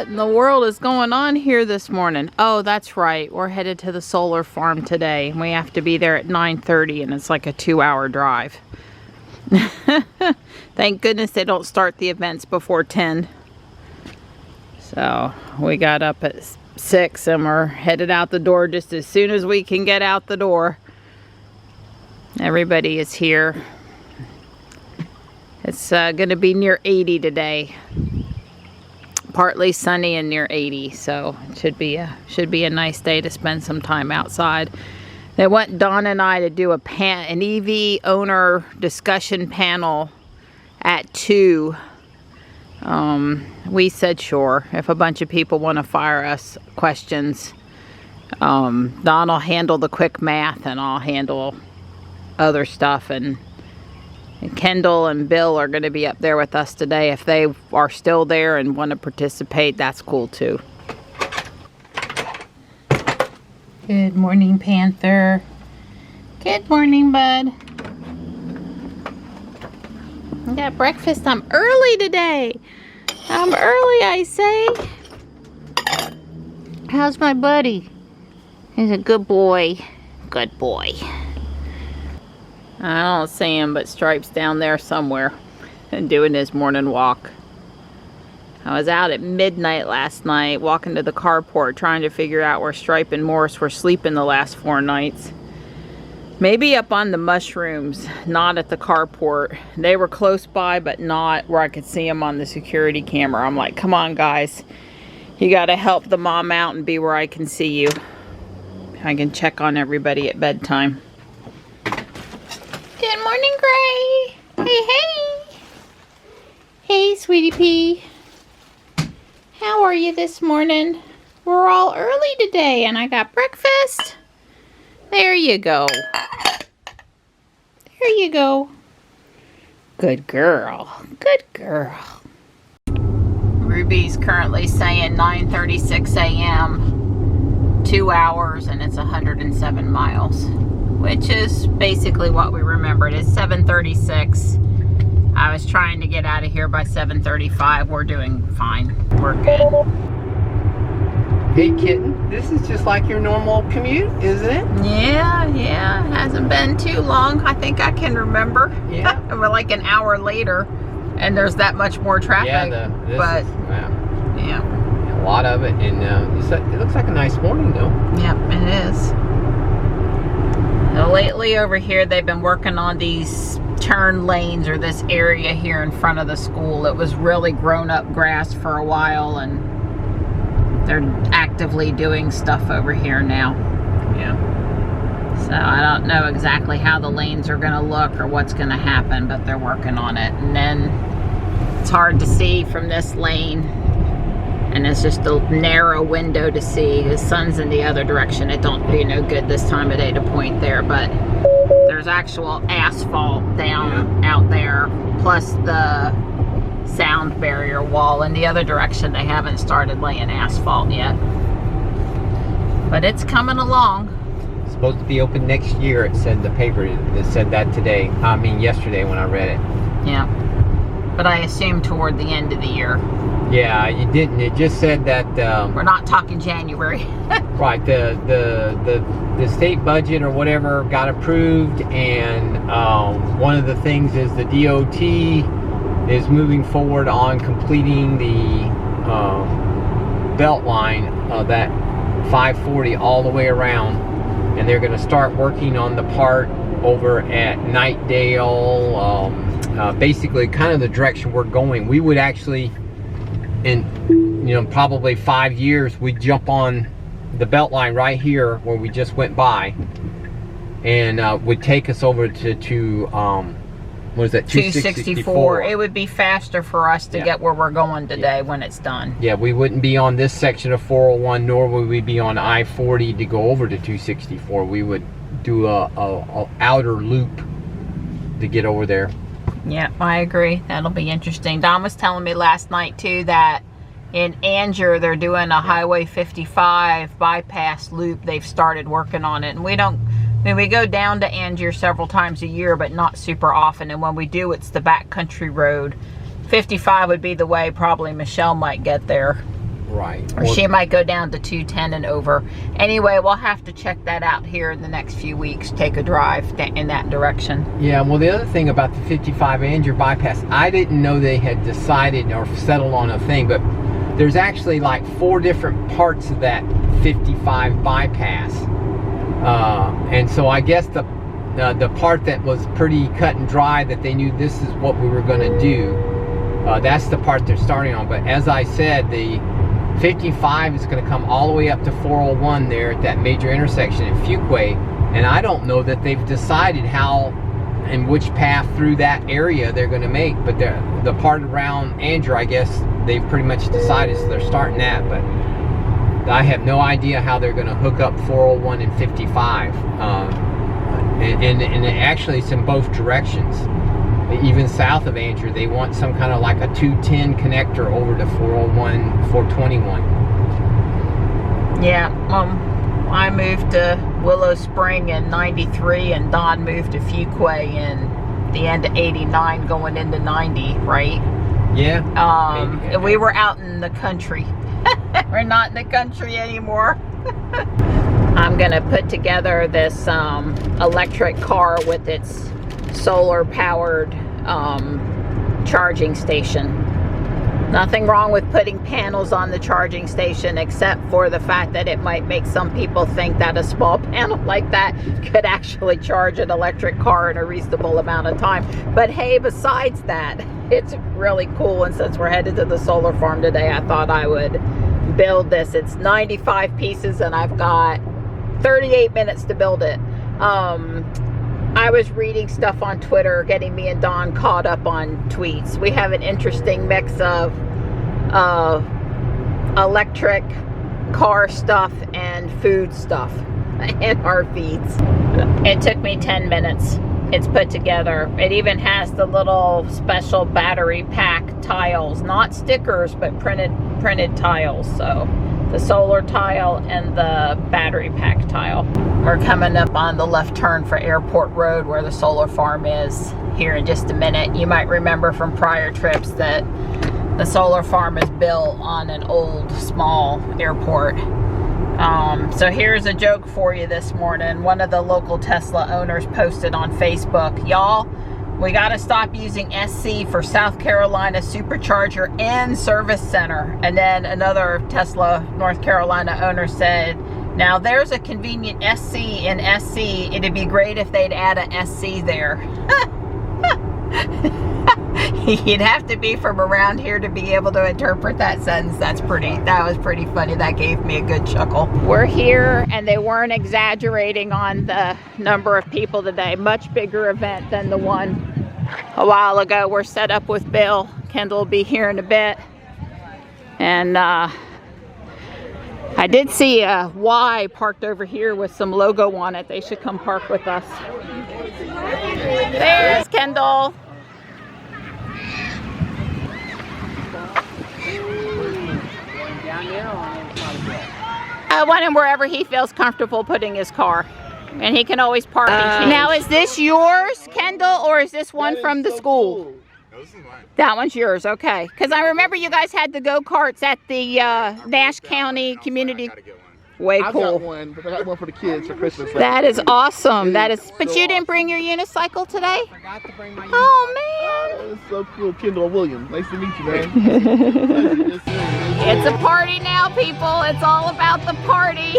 What in the world is going on here this morning? Oh, that's right. We're headed to the solar farm today. We have to be there at 9:30 and it's like a 2-hour drive. Thank goodness they don't start the events before 10. So we got up at 6 and we're headed out the door just as soon as we can get out the door. Everybody is here. It's going to be near 80 today. Partly sunny and near 80, so it should be a nice day to spend some time outside. They want Dawn and I to do an EV owner discussion panel at 2. We said sure, if a bunch of people want to fire us questions. Dawn will handle the quick math and I'll handle other stuff, and Kendall and Bill are going to be up there with us today. If they are still there and want to participate, that's cool too. Good morning, Panther. Good morning, bud. I got breakfast. I'm early today. I'm early, I say. How's my buddy? He's a good boy. Good boy. I don't see him, but Stripe's down there somewhere and doing his morning walk. I was out at midnight last night walking to the carport trying to figure out where Stripe and Morris were sleeping the last 4 nights. Maybe up on the mushrooms, not at the carport. They were close by, but not where I could see them on the security camera. I'm like, come on, guys. You got to help the mom out and be where I can see you. I can check on everybody at bedtime. Good morning, Gray. Hey, hey. Hey, sweetie pea. How are you this morning? We're all early today and I got breakfast. There you go. There you go. Good girl. Good girl. Ruby's currently saying 9:36 a.m. 2 hours and it's 107 miles. Which is basically what we remembered. It's 7:36. I was trying to get out of here by 7:35. We're doing fine. We're good. Hey kitten, this is just like your normal commute, isn't it? Yeah. It hasn't been too long. I think I can remember. Yeah. We're like an hour later and there's that much more traffic. Yeah, yeah. A lot of it, and it looks like a nice morning though. Yep, it is. Lately over here they've been working on these turn lanes, or this area here in front of the school. It was really grown up grass for a while and they're actively doing stuff over here now. Yeah. So I don't know exactly how the lanes are going to look or what's going to happen, but they're working on it. And then it's hard to see from this lane. And it's just a narrow window to see. The sun's in the other direction. It don't do no good this time of day to point there, but there's actual asphalt down out there, plus the sound barrier wall. In the other direction, they haven't started laying asphalt yet. But it's coming along. It's supposed to be open next year, it said in the paper. It said that today. I mean yesterday when I read it. Yeah. But I assume toward the end of the year. Yeah, you didn't. It just said that we're not talking January. Right. The state budget or whatever got approved, and one of the things is the DOT is moving forward on completing the belt line of that 540 all the way around, and they're going to start working on the part over at Nightdale. Basically, kind of the direction we're going. We would actually, in probably 5 years, we'd jump on the belt line right here where we just went by, and would take us over to what is that, 264. It would be faster for us to get where we're going today when it's done. Yeah, we wouldn't be on this section of 401, nor would we be on I-40 to go over to 264. We would do a outer loop to get over there. Yeah, I agree. That'll be interesting. Don was telling me last night too that in Angier they're doing a Highway 55 bypass loop. They've started working on it, and we go down to Angier several times a year, but not super often, and when we do, it's the backcountry road. 55 would be the way probably Michelle might get there. Right. Or she might go down to 210 and over. Anyway, we'll have to check that out here in the next few weeks. Take a drive in that direction. Yeah, well, the other thing about the 55 Andrew bypass, I didn't know they had decided or settled on a thing, but there's actually like 4 different parts of that 55 bypass. And so I guess the part that was pretty cut and dry, that they knew this is what we were going to do, that's the part they're starting on. But as I said, the 55 is going to come all the way up to 401 there at that major intersection in Fuquay, and I don't know that they've decided how and which path through that area they're going to make. But the part around Andrew, I guess they've pretty much decided, so they're starting that. But I have no idea how they're going to hook up 401 and 55, and actually it's in both directions. Even south of Andrew, they want some kind of like a 210 connector over to 401, 421. Yeah, I moved to Willow Spring in 93, and Don moved to Fuquay in the end of 89 going into 90, right? Yeah. We were out in the country. We're not in the country anymore. I'm gonna put together this electric car with its solar powered charging station. Nothing wrong with putting panels on the charging station, except for the fact that it might make some people think that a small panel like that could actually charge an electric car in a reasonable amount of time. But hey, besides that, it's really cool, and since we're headed to the solar farm today, I thought I would build this. It's 95 pieces and I've got 38 minutes to build it. I was reading stuff on Twitter, getting me and Dawn caught up on tweets. We have an interesting mix of electric car stuff and food stuff in our feeds. It took me 10 minutes. It's put together. It even has the little special battery pack tiles, not stickers, but printed tiles. So the solar tile and the battery pack tile. We're coming up on the left turn for Airport Road where the solar farm is here in just a minute. You might remember from prior trips that the solar farm is built on an old small airport. So here's a joke for you this morning. One of the local Tesla owners posted on Facebook, y'all, we got to stop using SC for South Carolina Supercharger and Service Center. And then another Tesla North Carolina owner said, now there's a convenient SC in SC. It'd be great if they'd add a SC there. You'd have to be from around here to be able to interpret that sentence. That was pretty funny. That gave me a good chuckle. We're here and they weren't exaggerating on the number of people today. Much bigger event than the one a while ago. We're set up with Bill. Kendall will be here in a bit. And I did see a Y parked over here with some logo on it. They should come park with us. There's Kendall. I want him wherever he feels comfortable putting his car. And he can always park and change. Now, is this yours, Kendall, or is this one from the school? No, this is mine. That one's yours, okay. Because I remember you guys had the go-karts at the Nash County Community. Way cool. I got one, but I got one for the kids for Christmas. That is awesome. That is. But you didn't bring your unicycle today? I forgot to bring my Oh man. It's so cool, Kendall Williams. Nice to meet you, man. It's a party now, people. It's all about the party.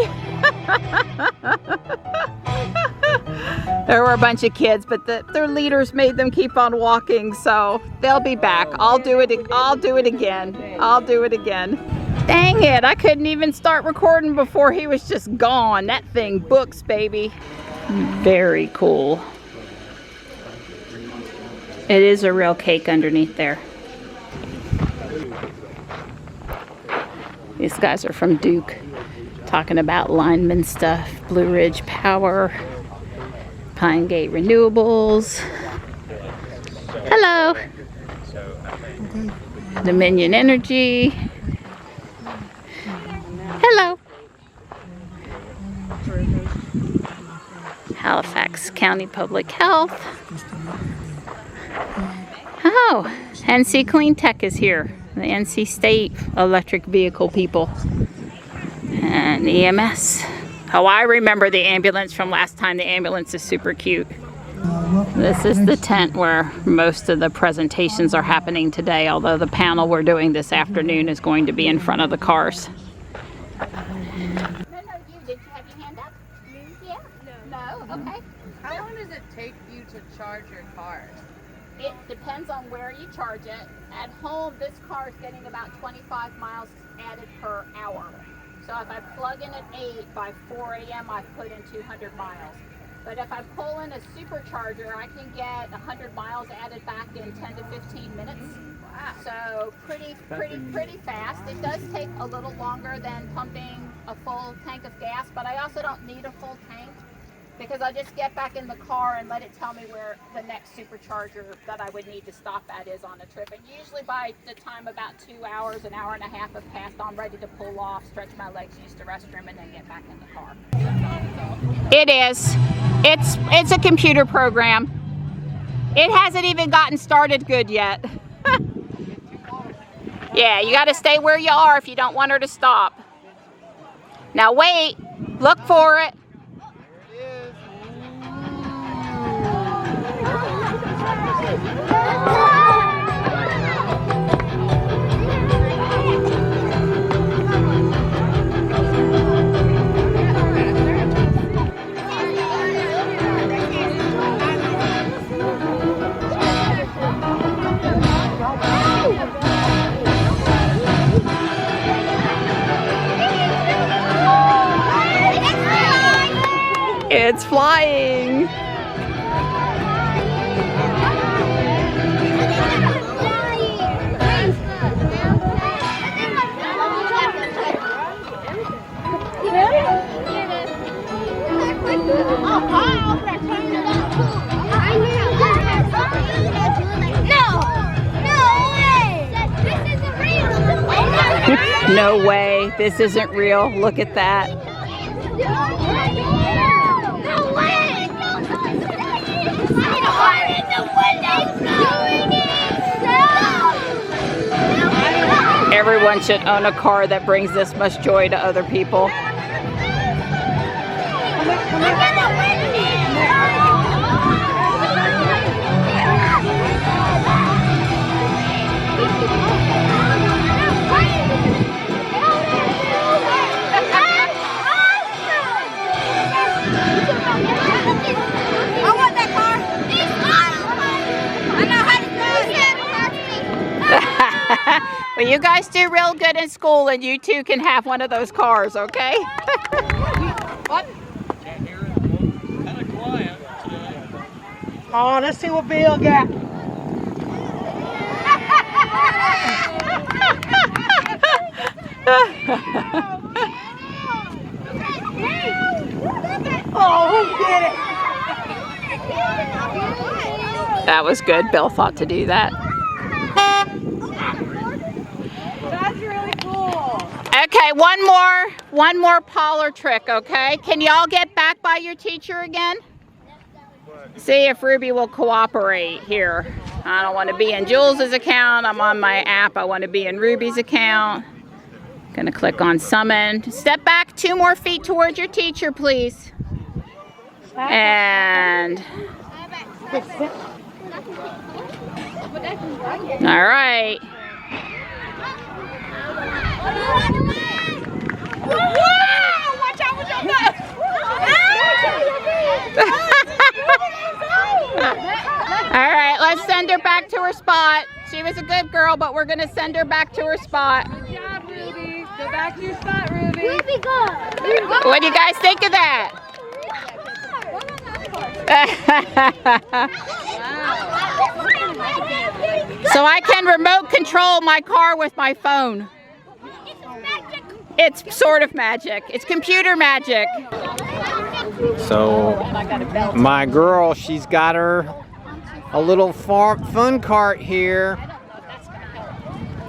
There were a bunch of kids, but their leaders made them keep on walking, so they'll be back. I'll do it again. I'll do it again. Dang it, I couldn't even start recording before he was just gone. That thing books, baby. Very cool. It is a real cake underneath there. These guys are from Duke, talking about lineman stuff. Blue Ridge Power, Pine Gate Renewables. Hello. Dominion Energy. Hello. Halifax County Public Health. Oh, NC Clean Tech is here. the NC State electric vehicle people and EMS. Oh, I remember the ambulance from last time. The ambulance is super cute. This is the tent where most of the presentations are happening today, although the panel we're doing this afternoon is going to be in front of the cars. No, you. Did you have your hand up? Yeah? No? Okay. How long does it take you to charge your car? It depends on where you charge it. At home, this car is getting about 25 miles added per hour. So if I plug in at 8, by 4 a.m. I've put in 200 miles. But if I pull in a supercharger, I can get 100 miles added back in 10 to 15 minutes. Wow. So pretty fast. It does take a little longer than pumping a full tank of gas, but I also don't need a full tank because I just get back in the car and let it tell me where the next supercharger that I would need to stop at is on a trip. And usually by the time about 2 hours, an hour and a half have passed, I'm ready to pull off, stretch my legs, use the restroom, and then get back in the car. It is. It's a computer program. It hasn't even gotten started good yet. Yeah, you got to stay where you are if you don't want her to stop. Now wait, look for it. It's flying. No way, this isn't real. Look at that. Everyone should own a car that brings this much joy to other people. Well, you guys do real good in school, and you too can have one of those cars, okay? What? Kind of quiet today. Oh, let's see what Bill got. Oh, who did it? That was good. Bill thought to do that. That's really cool. Okay, one more parlor trick, okay? Can y'all get back by your teacher again? See if Ruby will cooperate here. I don't want to be in Jules's account. I'm on my app. I want to be in Ruby's account. Gonna click on summon. Step back 2 more feet towards your teacher, please. And all right. Watch out with your nuts! All right, let's send her back to her spot. She was a good girl, but we're gonna send her back to her spot. Good job, Ruby. Go back to your spot, Ruby. Ruby, go! What do you guys think of that? So I can remote control my car with my phone. It's sort of magic. It's computer magic. So my girl, she's got her a little fun cart here.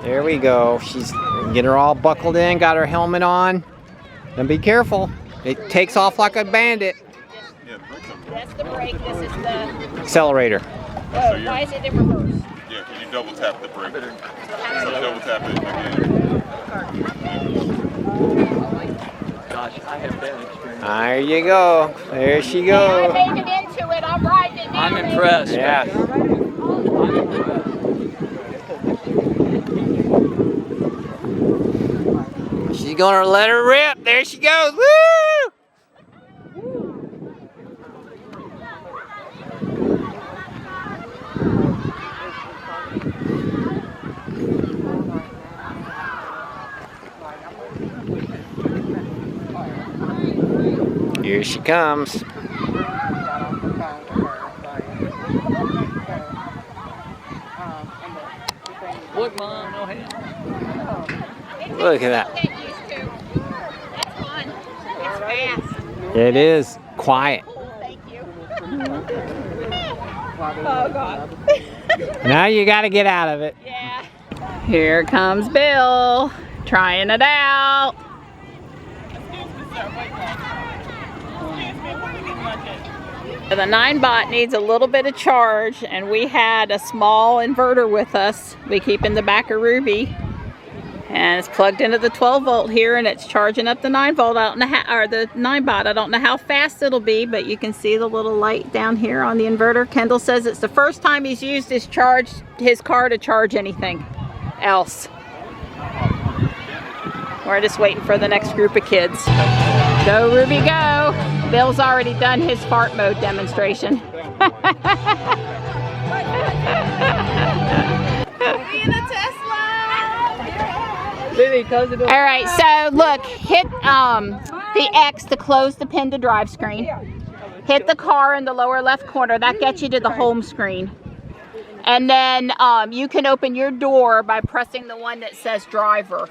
There we go. She's get her all buckled in, got her helmet on. And be careful. It takes off like a bandit. That's the brake. This is the Accelerator. whoa, why is it in reverse? Yeah, can you double tap the brake. So double tap it again. Gosh, I have that experience. There you go. There she goes. I made it into it. I'm riding it now. I'm impressed. Yeah. She's gonna let her rip. There she goes. Woo! Here she comes. Look, Mom, no hand. Look at that. Get used to. It's fun. It's fast. It is quiet. Cool. Thank you. Oh, God. Now you got to get out of it. Yeah. Here comes Bill, trying it out. The 9-bot needs a little bit of charge, and we had a small inverter with us. We keep in the back of Ruby, and it's plugged into the 12-volt here, and it's charging up the 9-volt out in the or the 9-bot. I don't know how fast it'll be, but you can see the little light down here on the inverter. Kendall says it's the first time he's used his car to charge anything else. We're just waiting for the next group of kids. Go Ruby, go! Bill's already done his fart mode demonstration. Are we in a Tesla? All right, so look, hit the X to close the pin to drive screen. Hit the car in the lower left corner. That gets you to the home screen. And then you can open your door by pressing the one that says driver.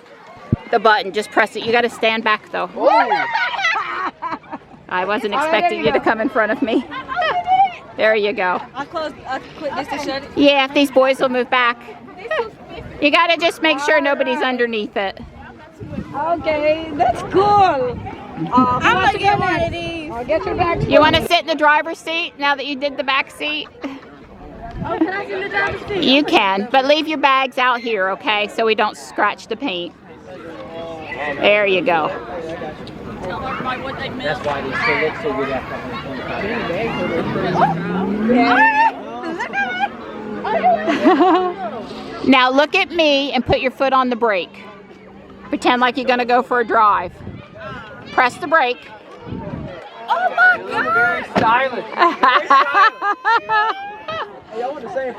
The button, just press it. You got to stand back though. I wasn't expecting you to come in front of me. There you go. I'll click this to shut it. Yeah, if these boys will move back. You got to just make sure nobody's underneath it. Okay, that's cool. I'm gonna get one of these. I'll get your back. You want to sit in the driver's seat now that you did the back seat? Oh, can I sit in the driver's seat? You can, but leave your bags out here, okay? So we don't scratch the paint. There you go. Tell everybody what they missed. That's why they still look so good after 125. Now look at me and put your foot on the brake. Pretend like you're gonna go for a drive. Press the brake. Oh my God!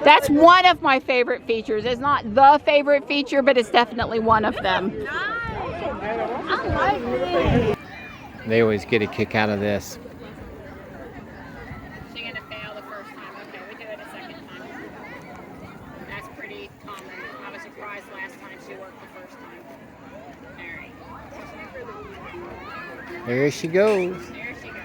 That's one of my favorite features. It's not the favorite feature, but it's definitely one of them. I like this. They always get a kick out of this. She's gonna fail the first time. Okay, we do it a second time. That's pretty common. I was surprised last time she worked the first time. All right. There she goes. There she goes.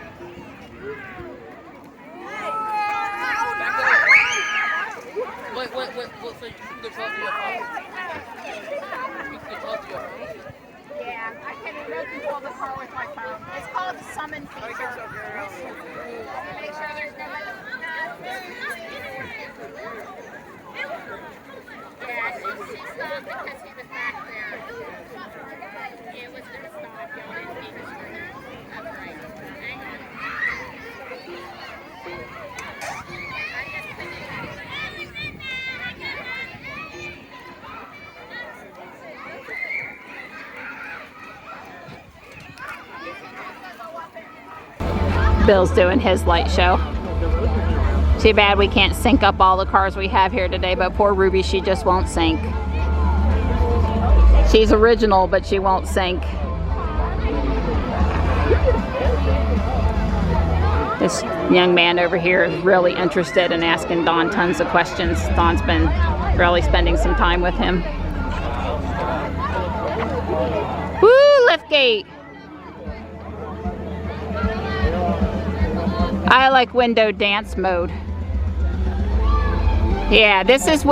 Wait, so you can talk to your phone? You can talk to your phone? Yeah, I can go control the car with my phone. It's called the summon feature. Make sure there's no. Yeah, she stopped because he was back there. It was gonna stop. Y'all didn't need to screw that. That's right. Hang on. Bill's doing his light show. Too bad we can't sync up all the cars we have here today, but poor Ruby, she just won't sync. She's original, but she won't sync. This young man over here is really interested in asking Don tons of questions. Don's been really spending some time with him. Woo, liftgate. I like window dance mode. Yeah, this is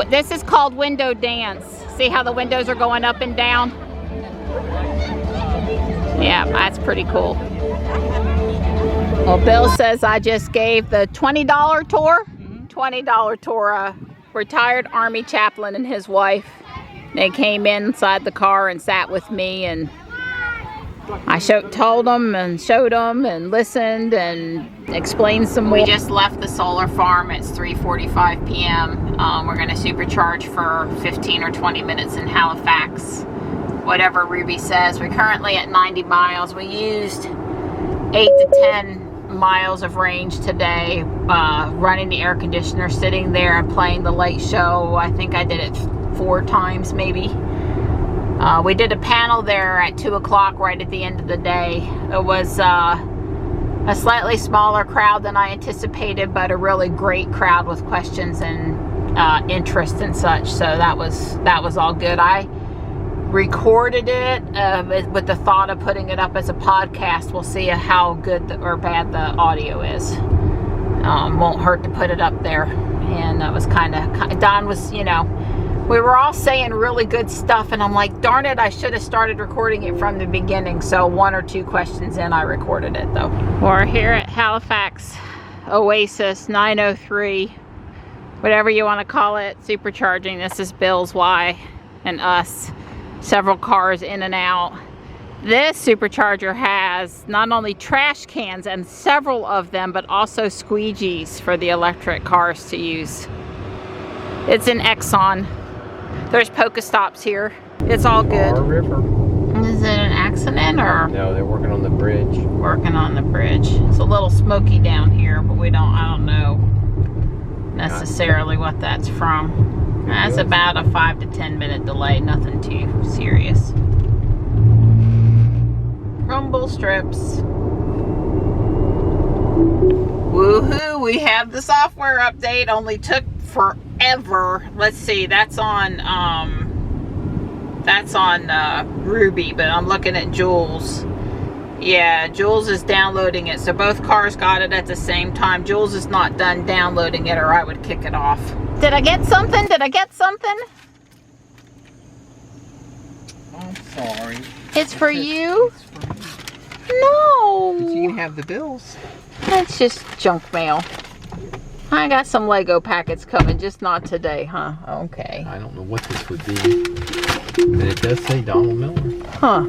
called window dance. See how the windows are going up and down? Yeah, that's pretty cool. Well, Bill says I just gave the $20 tour, $20 tour a retired Army chaplain and his wife. They came inside the car and sat with me, and I told them and showed them and listened and explained some more. We just left the solar farm. It's 3:45 p.m. We're going to supercharge for 15 or 20 minutes in Halifax. Whatever Ruby says. We're currently at 90 miles. We used 8 to 10 miles of range today, running the air conditioner, sitting there and playing the light show. I think I did it 4 times maybe. We did a panel there at 2 o'clock right at the end of the day. It was a slightly smaller crowd than I anticipated, but a really great crowd with questions and interest and such. So that was all good. I recorded it with the thought of putting it up as a podcast. We'll see how good or bad the audio is. Won't hurt to put it up there. And that was kind of, Don was, you know, we were all saying really good stuff, and I'm like, darn it, I should have started recording it from the beginning. So 1 or 2 questions in, I recorded it though. We're here at Halifax Oasis 903, whatever you want to call it, supercharging. This is Bill's Y and us. Several cars in and out. This supercharger has not only trash cans and several of them, but also squeegees for the electric cars to use. It's an Exxon. There's Pokestops here. It's all good. Our river. Is it an accident or? No, they're working on the bridge. Working on the bridge. It's a little smoky down here, but I don't know necessarily what that's from. That's about a 5 to 10 minute delay, nothing too serious. Rumble strips. Woohoo, we have the software update. Only took forever. Let's see, that's on Ruby, but I'm looking at Jules. Yeah, Jules is downloading it. So both cars got it at the same time. Jules is not done downloading it, or I would kick it off. Did I get something? Did I get something? I'm sorry. It's for you? It's for me. No. But you can have the bills. That's just junk mail. I got some Lego packets coming, just not today, huh? Okay. I don't know what this would be. But it does say Donald Miller. Huh.